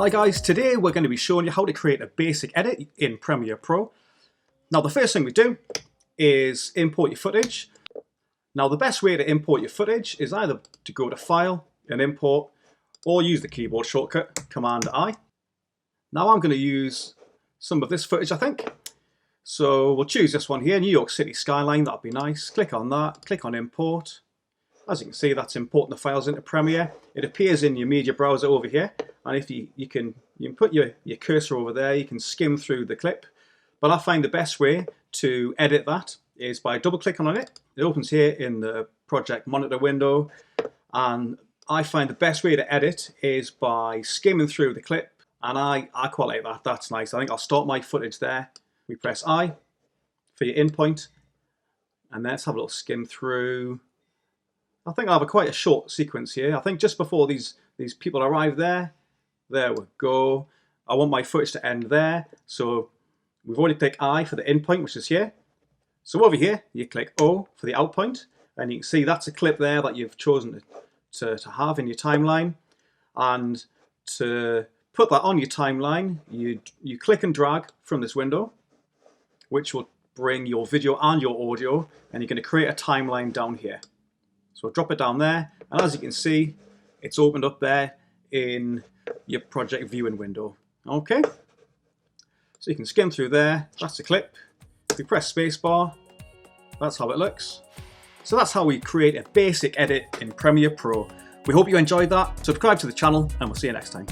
Hi guys, today we're going to be showing you how to create a basic edit in Premiere Pro. Now the first thing we do is import your footage. Now the best way to import your footage is either to go to File and Import or use the keyboard shortcut Command I. Now I'm going to use some of this footage I think. So we'll choose this one here, New York City skyline, that'd be nice. Click on that, click on Import. As you can see, that's importing the files into Premiere. It appears in your media browser over here, and if you can put your cursor over there, you can skim through the clip. But I find the best way to edit that is by double clicking on it. It opens here in the project monitor window, and I find the best way to edit is by skimming through the clip, and I quite like that. That's nice. I think I'll start my footage there. We press I for your in point, and let's have a little skim through. I think I have quite a short sequence here. I think just before these people arrive there we go. I want my footage to end there. So we've already clicked I for the in point, which is here. So over here, you click O for the out point, and you can see that's a clip there that you've chosen to have in your timeline. And to put that on your timeline, you click and drag from this window, which will bring your video and your audio, and you're going to create a timeline down here. So drop it down there, and as you can see, it's opened up there in your project viewing window. Okay, so you can skim through there. That's the clip. If you press spacebar, that's how it looks. So that's how we create a basic edit in Premiere Pro. We hope you enjoyed that. Subscribe to the channel, and we'll see you next time.